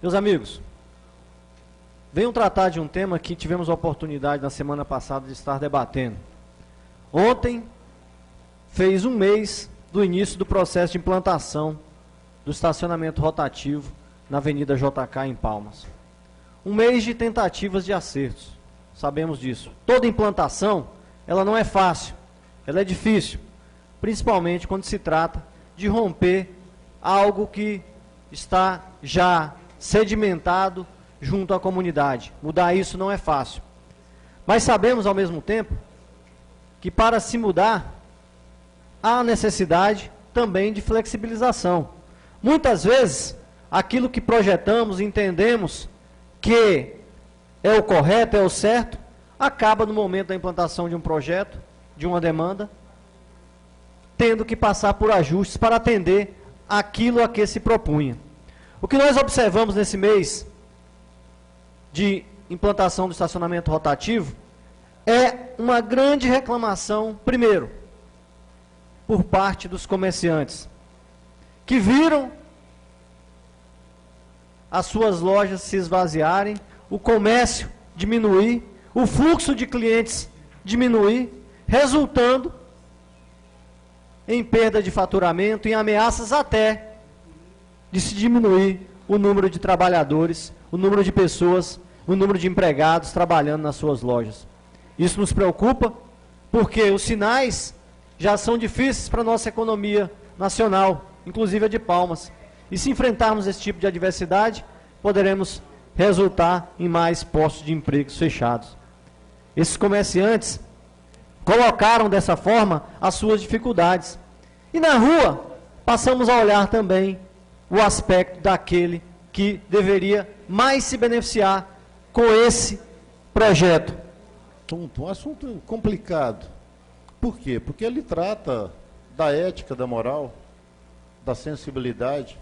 Meus amigos, venham tratar de um tema que tivemos a oportunidade na semana passada de estar debatendo. Ontem fez um mês do início do processo de implantação do estacionamento rotativo na Avenida JK em Palmas. Um mês de tentativas de acertos, sabemos disso. Toda implantação, ela não é fácil, ela é difícil, principalmente quando se trata de romper algo que está já sedimentado junto à comunidade. Mudar isso não é fácil. Mas sabemos ao mesmo tempo que para se mudar há necessidade também de flexibilização. Muitas vezes, aquilo que projetamos, entendemos que é o correto, é o certo, acaba no momento da implantação de um projeto, de uma demanda, tendo que passar por ajustes para atender aquilo a que se propunha. O que nós observamos nesse mês de implantação do estacionamento rotativo é uma grande reclamação, primeiro, por parte dos comerciantes, que viram as suas lojas se esvaziarem, o comércio diminuir, o fluxo de clientes diminuir, resultando em perda de faturamento, em ameaças até de se diminuir o número de trabalhadores, o número de pessoas, o número de empregados trabalhando nas suas lojas. Isso nos preocupa, porque os sinais já são difíceis para a nossa economia nacional, inclusive a de Palmas. E se enfrentarmos esse tipo de adversidade, poderemos resultar em mais postos de empregos fechados. Esses comerciantes colocaram dessa forma as suas dificuldades. E na rua, passamos a olhar também o aspecto daquele que deveria mais se beneficiar com esse projeto. Um assunto complicado. Por quê? Porque ele trata da ética, da moral, da sensibilidade,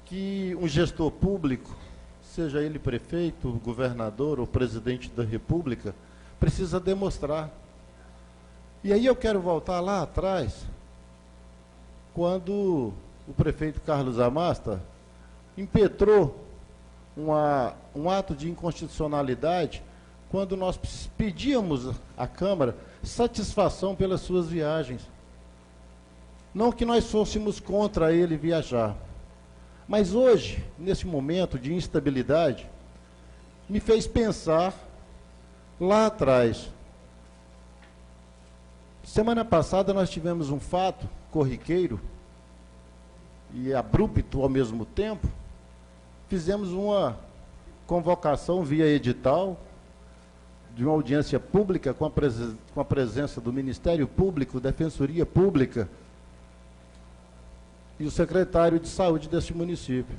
que um gestor público, seja ele prefeito, governador ou presidente da República, precisa demonstrar. E aí eu quero voltar lá atrás, quando o prefeito Carlos Amasta impetrou um ato de inconstitucionalidade, quando nós pedíamos à Câmara satisfação pelas suas viagens. Não que nós fôssemos contra ele viajar. Mas hoje, nesse momento de instabilidade, me fez pensar lá atrás. Semana passada nós tivemos um fato corriqueiro e abrupto ao mesmo tempo. Fizemos uma convocação via edital de uma audiência pública com a presença do Ministério Público, Defensoria Pública e o secretário de Saúde deste município.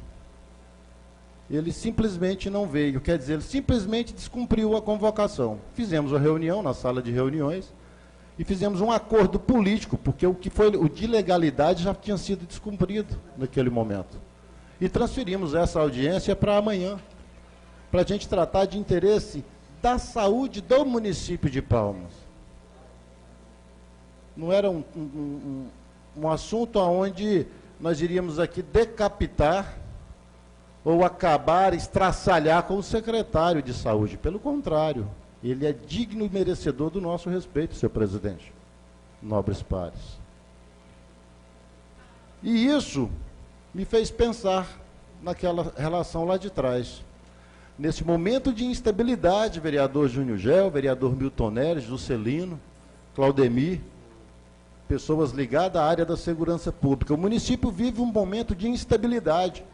Ele simplesmente não veio, quer dizer, ele simplesmente descumpriu a convocação. Fizemos uma reunião na sala de reuniões e fizemos um acordo político, porque o que foi o de legalidade já tinha sido descumprido naquele momento. E transferimos essa audiência para amanhã, para a gente tratar de interesse da saúde do município de Palmas. Não era um assunto onde nós iríamos aqui decapitar ou acabar, estraçalhar com o secretário de saúde. Pelo contrário, ele é digno e merecedor do nosso respeito, senhor presidente, nobres pares. E isso me fez pensar naquela relação lá de trás. Nesse momento de instabilidade, vereador Júnior Gel, vereador Milton Neres, Juscelino, Claudemir, pessoas ligadas à área da segurança pública. O município vive um momento de instabilidade.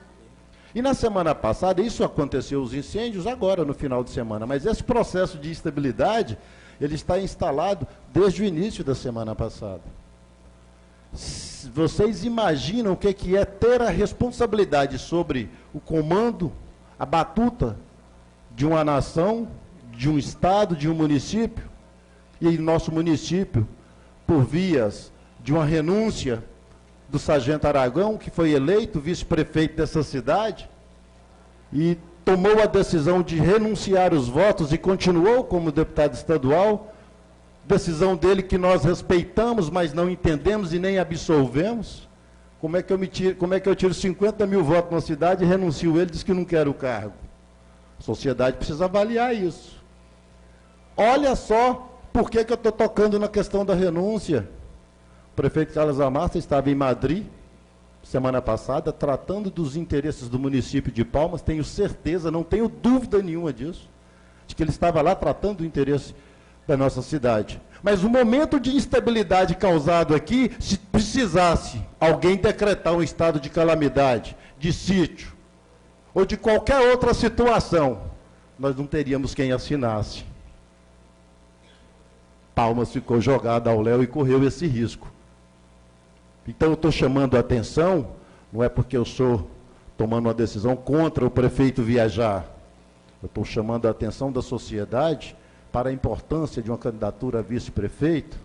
E na semana passada, isso aconteceu, os incêndios agora no final de semana, mas esse processo de instabilidade, ele está instalado desde o início da semana passada. Vocês imaginam o que é ter a responsabilidade sobre o comando, a batuta de uma nação, de um estado, de um município, e nosso município, por vias de uma renúncia do Sargento Aragão, que foi eleito vice-prefeito dessa cidade, e tomou a decisão de renunciar os votos e continuou como deputado estadual, decisão dele que nós respeitamos, mas não entendemos e nem absolvemos, Como é que eu tiro 50 mil votos na cidade e renuncio ele, diz que não quer o cargo? A sociedade precisa avaliar isso. Olha só por que eu estou tocando na questão da renúncia. O prefeito Carlos Amassa estava em Madrid, semana passada, tratando dos interesses do município de Palmas, tenho certeza, não tenho dúvida nenhuma disso, de que ele estava lá tratando do interesse da nossa cidade. Mas o momento de instabilidade causado aqui, se precisasse alguém decretar um estado de calamidade, de sítio, ou de qualquer outra situação, nós não teríamos quem assinasse. Palmas ficou jogada ao léu e correu esse risco. Então eu estou chamando a atenção, não é porque eu estou tomando uma decisão contra o prefeito viajar, eu estou chamando a atenção da sociedade para a importância de uma candidatura a vice-prefeito,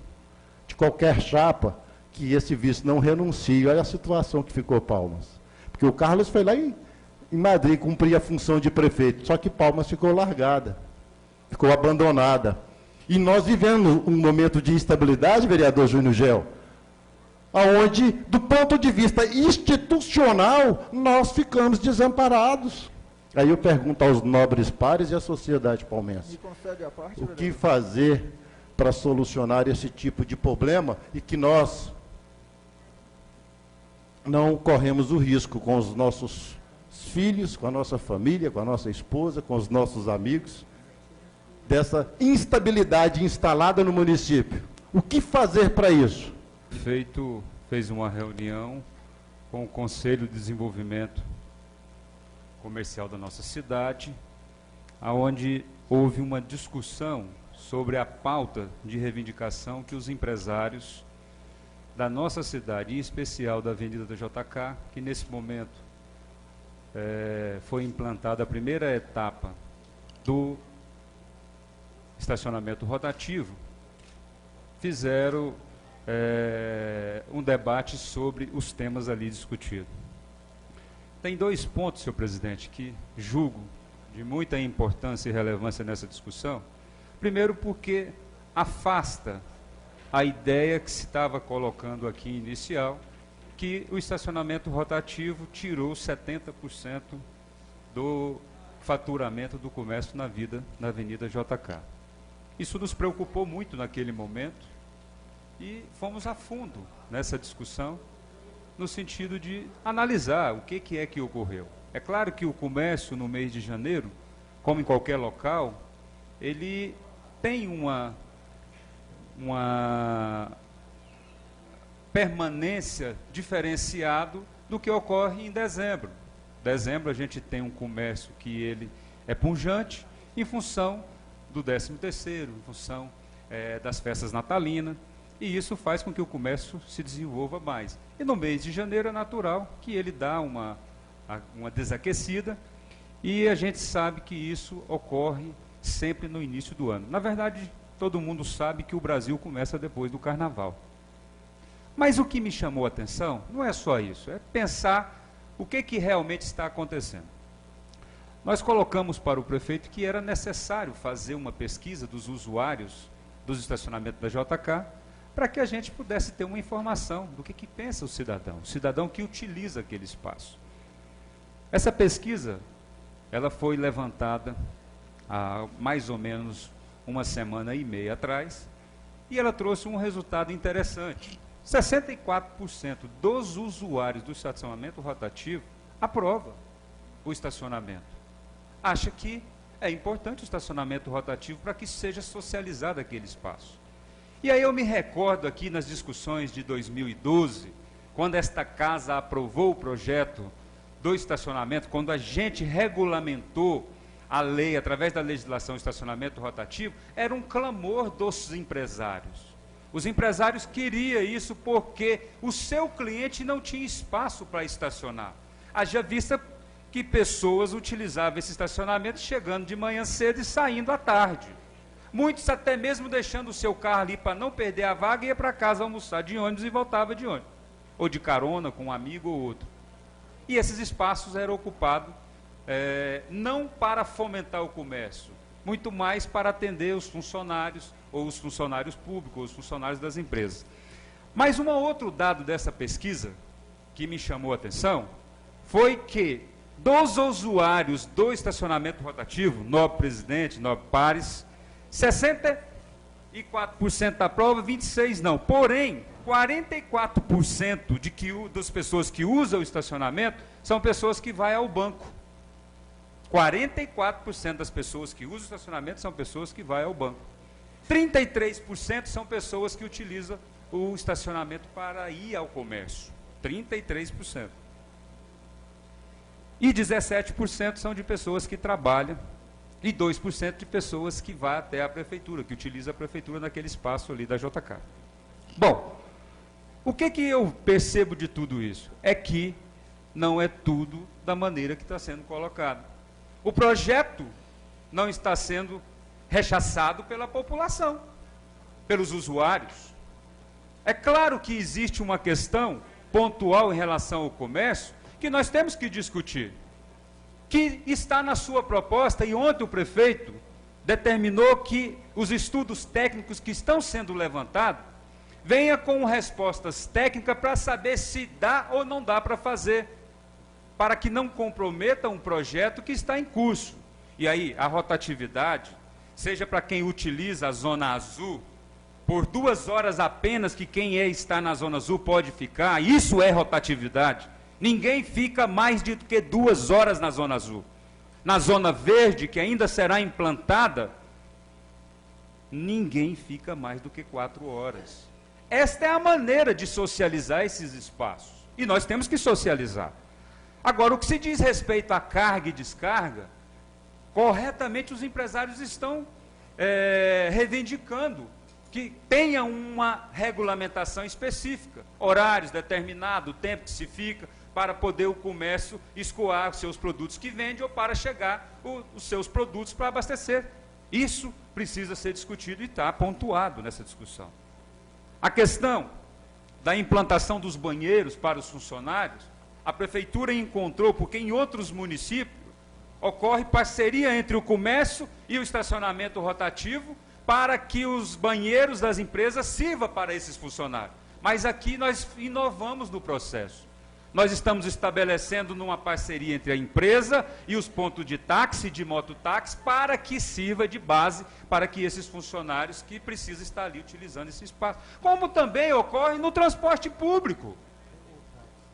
de qualquer chapa, que esse vice não renuncie. Olha a situação que ficou Palmas. Porque o Carlos foi lá em Madrid cumprir a função de prefeito, só que Palmas ficou largada, ficou abandonada. E nós vivemos um momento de instabilidade, vereador Júnior Gel, onde, do ponto de vista institucional, nós ficamos desamparados. Aí eu pergunto aos nobres pares e à sociedade palmense, o que fazer para solucionar esse tipo de problema e que nós não corremos o risco com os nossos filhos, com a nossa família, com a nossa esposa, com os nossos amigos, dessa instabilidade instalada no município. O que fazer para isso? O prefeito fez uma reunião com o Conselho de Desenvolvimento Comercial da nossa cidade, onde houve uma discussão sobre a pauta de reivindicação que os empresários da nossa cidade, em especial da Avenida da JK, que nesse momento foi implantada a primeira etapa do estacionamento rotativo, fizeram um debate sobre os temas ali discutidos. Tem dois pontos, senhor presidente, que julgo de muita importância e relevância nessa discussão. Primeiro, porque afasta a ideia que se estava colocando aqui inicial, que o estacionamento rotativo tirou 70% do faturamento do comércio na Avenida JK. Isso nos preocupou muito naquele momento e fomos a fundo nessa discussão, no sentido de analisar o que é que ocorreu. É claro que o comércio no mês de janeiro, como em qualquer local, ele tem uma permanência diferenciado do que ocorre em dezembro. Dezembro a gente tem um comércio que ele é pujante em função do 13º, em função das festas natalinas, e isso faz com que o comércio se desenvolva mais. E no mês de janeiro é natural que ele dá uma desaquecida, e a gente sabe que isso ocorre sempre no início do ano. Na verdade, todo mundo sabe que o Brasil começa depois do Carnaval. Mas o que me chamou a atenção não é só isso, é pensar o que realmente está acontecendo. Nós colocamos para o prefeito que era necessário fazer uma pesquisa dos usuários dos estacionamentos da JK, para que a gente pudesse ter uma informação do que pensa o cidadão que utiliza aquele espaço. Essa pesquisa, ela foi levantada há mais ou menos uma semana e meia atrás, e ela trouxe um resultado interessante. 64% dos usuários do estacionamento rotativo aprova o estacionamento. Acha que é importante o estacionamento rotativo para que seja socializado aquele espaço. E aí eu me recordo aqui nas discussões de 2012, quando esta casa aprovou o projeto do estacionamento, quando a gente regulamentou a lei, através da legislação do estacionamento rotativo, era um clamor dos empresários. Os empresários queriam isso porque o seu cliente não tinha espaço para estacionar. Haja vista que pessoas utilizavam esse estacionamento chegando de manhã cedo e saindo à tarde. Muitos até mesmo deixando o seu carro ali para não perder a vaga, ia para casa almoçar de ônibus e voltava de ônibus, ou de carona com um amigo ou outro. E esses espaços eram ocupados não para fomentar o comércio, muito mais para atender os funcionários, ou os funcionários públicos, ou os funcionários das empresas. Mas um outro dado dessa pesquisa, que me chamou a atenção foi que dos usuários do estacionamento rotativo, Nobre Presidente, Nobre Pares, 64% aprova, 26% não. Porém, 44% das pessoas que usam o estacionamento são pessoas que vão ao banco. 44% das pessoas que usam o estacionamento são pessoas que vão ao banco. 33% são pessoas que utilizam o estacionamento para ir ao comércio. 33%. E 17% são de pessoas que trabalham e 2% de pessoas que vão até a prefeitura, que utilizam a prefeitura naquele espaço ali da JK. Bom, o que eu percebo de tudo isso? É que não é tudo da maneira que está sendo colocado. O projeto não está sendo rechaçado pela população, pelos usuários. É claro que existe uma questão pontual em relação ao comércio que nós temos que discutir, que está na sua proposta, e ontem o prefeito determinou que os estudos técnicos que estão sendo levantados venha com respostas técnicas para saber se dá ou não dá para fazer, para que não comprometa um projeto que está em curso. E aí, a rotatividade, seja para quem utiliza a zona azul, por 2 horas apenas que quem está na zona azul pode ficar, isso é rotatividade. Ninguém fica mais do que 2 horas na zona azul. Na zona verde, que ainda será implantada, ninguém fica mais do que 4 horas. Esta é a maneira de socializar esses espaços. E nós temos que socializar. Agora, o que se diz respeito à carga e descarga, corretamente os empresários estão reivindicando que tenha uma regulamentação específica, horários determinados, o tempo que se fica, para poder o comércio escoar os seus produtos que vende ou para chegar os seus produtos para abastecer. Isso precisa ser discutido e está pontuado nessa discussão. A questão da implantação dos banheiros para os funcionários, a prefeitura encontrou, porque em outros municípios ocorre parceria entre o comércio e o estacionamento rotativo para que os banheiros das empresas sirvam para esses funcionários. Mas aqui nós inovamos no processo. Nós estamos estabelecendo numa parceria entre a empresa e os pontos de táxi, de mototáxi, para que sirva de base para que esses funcionários que precisam estar ali utilizando esse espaço. Como também ocorre no transporte público.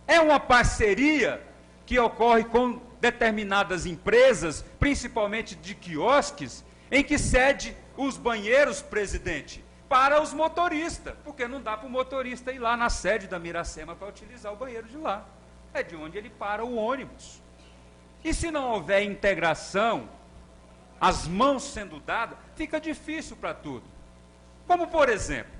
É uma parceria que ocorre com determinadas empresas, principalmente de quiosques, em que cede os banheiros, presidente, para os motoristas, porque não dá para o motorista ir lá na sede da Miracema para utilizar o banheiro de lá. É de onde ele para o ônibus. E se não houver integração, as mãos sendo dadas, fica difícil para tudo. Como, por exemplo,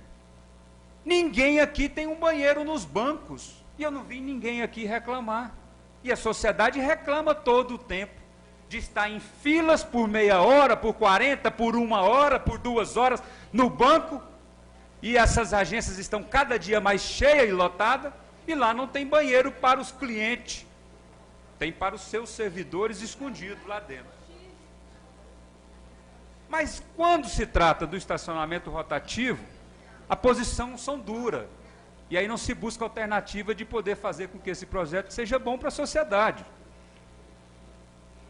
ninguém aqui tem um banheiro nos bancos, e eu não vi ninguém aqui reclamar. E a sociedade reclama todo o tempo de estar em filas por meia hora, por 40, por 1 hora, por 2 horas no banco, e essas agências estão cada dia mais cheias e lotadas, e lá não tem banheiro para os clientes, tem para os seus servidores escondidos lá dentro. Mas quando se trata do estacionamento rotativo, a posição são dura, e aí não se busca alternativa de poder fazer com que esse projeto seja bom para a sociedade.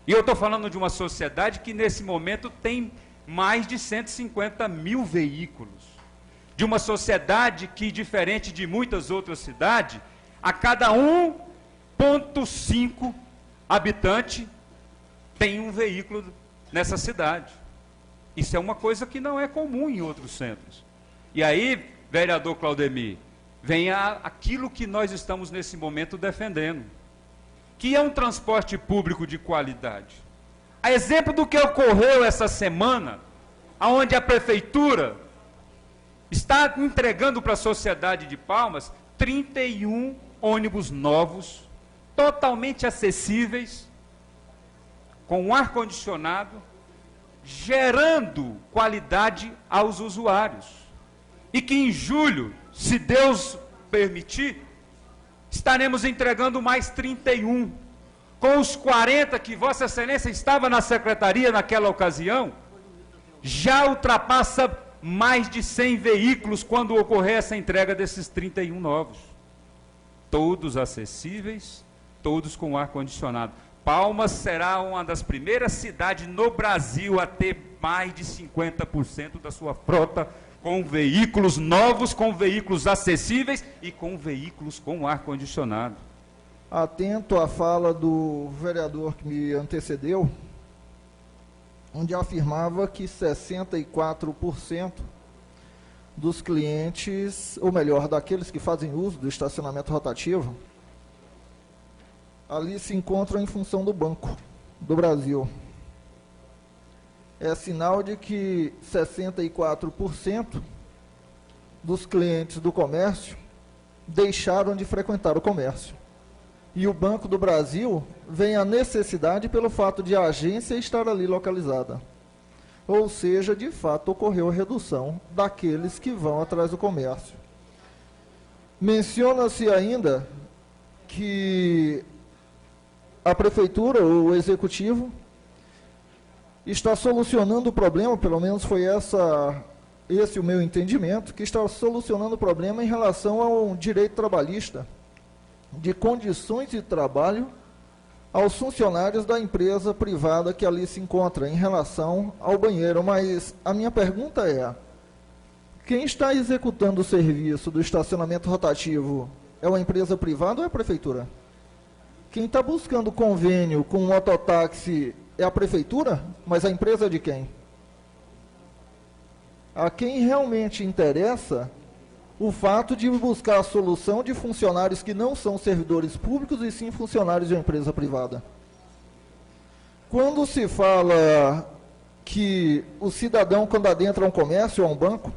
E eu estou falando de uma sociedade que nesse momento tem mais de 150 mil veículos. De uma sociedade que, diferente de muitas outras cidades, a cada 1,5 habitante tem um veículo nessa cidade. Isso é uma coisa que não é comum em outros centros. E aí, vereador Claudemir, vem aquilo que nós estamos nesse momento defendendo, que é um transporte público de qualidade. A exemplo do que ocorreu essa semana, onde a prefeitura está entregando para a sociedade de Palmas 31 ônibus novos, totalmente acessíveis, com ar-condicionado, gerando qualidade aos usuários. E que em julho, se Deus permitir, estaremos entregando mais 31. Com os 40 que Vossa Excelência estava na secretaria naquela ocasião, já ultrapassa mais de 100 veículos quando ocorrer essa entrega desses 31 novos. todos acessíveis, todos com ar-condicionado. Palmas será uma das primeiras cidades no Brasil a ter mais de 50% da sua frota com veículos novos, com veículos acessíveis e com veículos com ar-condicionado. Atento à fala do vereador que me antecedeu, onde afirmava que 64% dos clientes, ou melhor, daqueles que fazem uso do estacionamento rotativo, ali se encontram em função do Banco do Brasil. É sinal de que 64% dos clientes do comércio deixaram de frequentar o comércio. E o Banco do Brasil vem a necessidade pelo fato de a agência estar ali localizada. Ou seja, de fato, ocorreu a redução daqueles que vão atrás do comércio. Menciona-se ainda que a prefeitura, o executivo, está solucionando o problema, pelo menos foi esse o meu entendimento, que está solucionando o problema em relação ao direito trabalhista, de condições de trabalho aos funcionários da empresa privada que ali se encontra, em relação ao banheiro. Mas a minha pergunta é, quem está executando o serviço do estacionamento rotativo é uma empresa privada ou é a prefeitura? Quem está buscando convênio com o mototáxi é a prefeitura, mas a empresa é de quem? A quem realmente interessa o fato de buscar a solução de funcionários que não são servidores públicos e sim funcionários de uma empresa privada. Quando se fala que o cidadão, quando adentra um comércio ou um banco,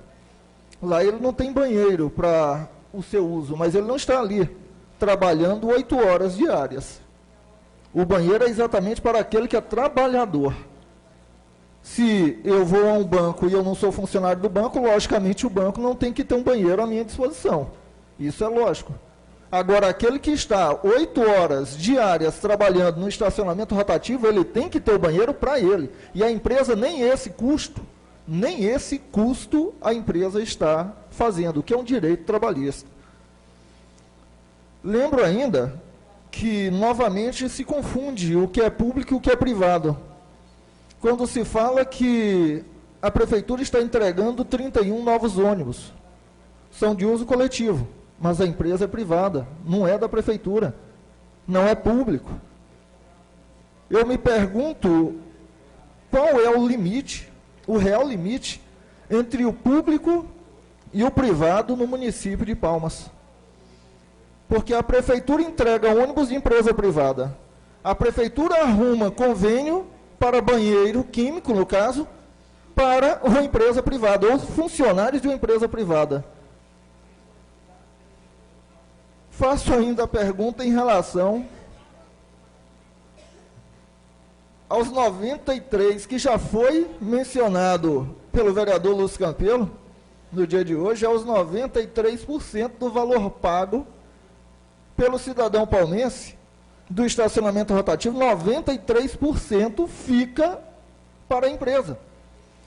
lá ele não tem banheiro para o seu uso, mas ele não está ali trabalhando 8 horas diárias. O banheiro é exatamente para aquele que é trabalhador. Se eu vou a um banco e eu não sou funcionário do banco, logicamente o banco não tem que ter um banheiro à minha disposição. Isso é lógico. Agora, aquele que está 8 horas diárias trabalhando no estacionamento rotativo, ele tem que ter o banheiro para ele. E a empresa, nem esse custo a empresa está fazendo, que é um direito trabalhista. Lembro ainda que, novamente, se confunde o que é público e o que é privado. Quando se fala que a prefeitura está entregando 31 novos ônibus, são de uso coletivo, mas a empresa é privada, não é da prefeitura, não é público. Eu me pergunto qual é o limite, o real limite, entre o público e o privado no município de Palmas. Porque a prefeitura entrega ônibus de empresa privada, a prefeitura arruma convênio para banheiro químico, no caso, para uma empresa privada, ou funcionários de uma empresa privada. Faço ainda a pergunta em relação aos 93, que já foi mencionado pelo vereador Lúcio Campelo, no dia de hoje, aos 93% do valor pago pelo cidadão palmense do estacionamento rotativo, 93% fica para a empresa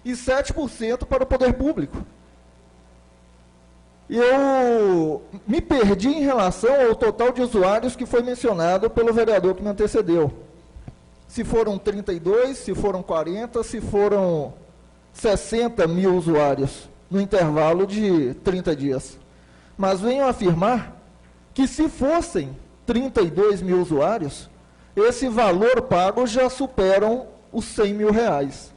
e 7% para o poder público. Eu me perdi em relação ao total de usuários que foi mencionado pelo vereador que me antecedeu. Se foram 32, se foram 40, se foram 60 mil usuários no intervalo de 30 dias. Mas venho afirmar que se fossem 32 mil usuários, esse valor pago já superam os 100 mil reais.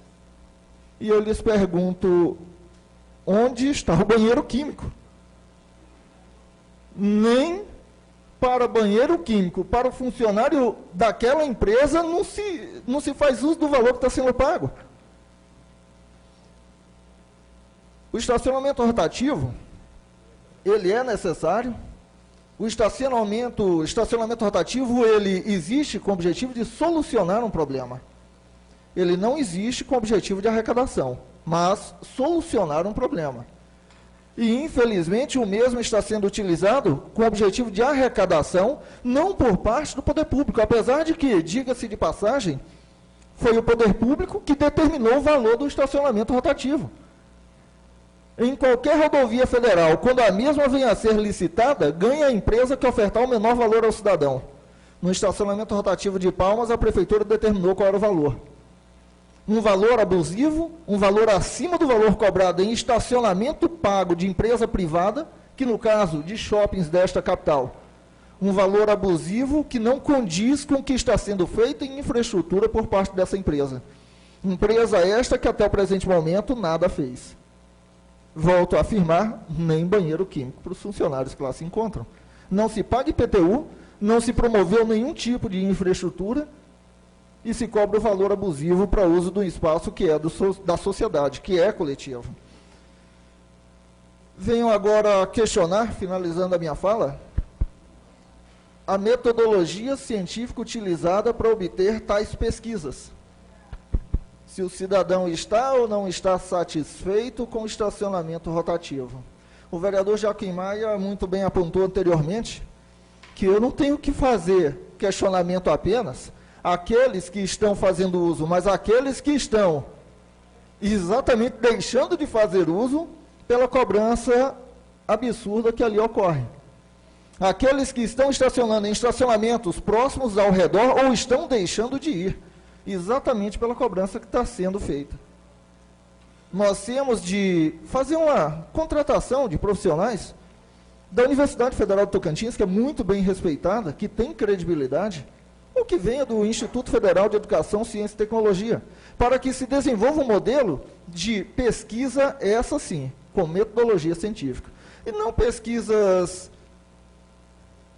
E eu lhes pergunto, onde está o banheiro químico? Nem para banheiro químico, para o funcionário daquela empresa, não se faz uso do valor que está sendo pago. O estacionamento rotativo, ele é necessário. O estacionamento rotativo, ele existe com o objetivo de solucionar um problema. Ele não existe com o objetivo de arrecadação, mas solucionar um problema. E, infelizmente, o mesmo está sendo utilizado com o objetivo de arrecadação, não por parte do poder público, apesar de que, diga-se de passagem, foi o poder público que determinou o valor do estacionamento rotativo. Em qualquer rodovia federal, quando a mesma venha a ser licitada, ganha a empresa que ofertar o menor valor ao cidadão. No estacionamento rotativo de Palmas, a prefeitura determinou qual era o valor. Um valor abusivo, um valor acima do valor cobrado em estacionamento pago de empresa privada, que no caso de shoppings desta capital, um valor abusivo que não condiz com o que está sendo feito em infraestrutura por parte dessa empresa. Empresa esta que até o presente momento nada fez. Volto a afirmar, nem banheiro químico para os funcionários que lá se encontram. Não se paga IPTU, não se promoveu nenhum tipo de infraestrutura e se cobra o valor abusivo para uso do espaço que é da sociedade, que é coletivo. Venho agora questionar, finalizando a minha fala, a metodologia científica utilizada para obter tais pesquisas. Se o cidadão está ou não está satisfeito com o estacionamento rotativo. O vereador Joaquim Maia muito bem apontou anteriormente que eu não tenho que fazer questionamento apenas àqueles que estão fazendo uso, mas àqueles que estão exatamente deixando de fazer uso pela cobrança absurda que ali ocorre. Aqueles que estão estacionando em estacionamentos próximos ao redor ou estão deixando de ir, exatamente pela cobrança que está sendo feita. Nós temos de fazer uma contratação de profissionais da Universidade Federal do Tocantins, que é muito bem respeitada, que tem credibilidade, ou que venha do Instituto Federal de Educação, Ciência e Tecnologia, para que se desenvolva um modelo de pesquisa, essa sim, com metodologia científica. E não pesquisas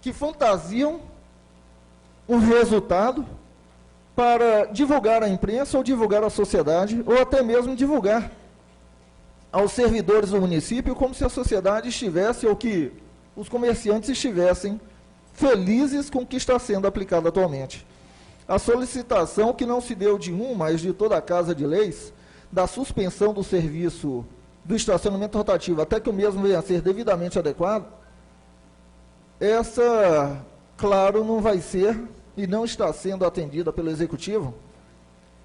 que fantasiam um resultado para divulgar à imprensa ou divulgar à sociedade, ou até mesmo divulgar aos servidores do município, como se a sociedade estivesse, ou que os comerciantes estivessem felizes com o que está sendo aplicado atualmente. A solicitação que não se deu de mas de toda a Casa de Leis, da suspensão do serviço do estacionamento rotativo, até que o mesmo venha a ser devidamente adequado, essa, claro, não vai ser e não está sendo atendida pelo Executivo,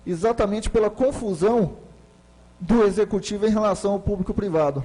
exatamente pela confusão do Executivo em relação ao público-privado.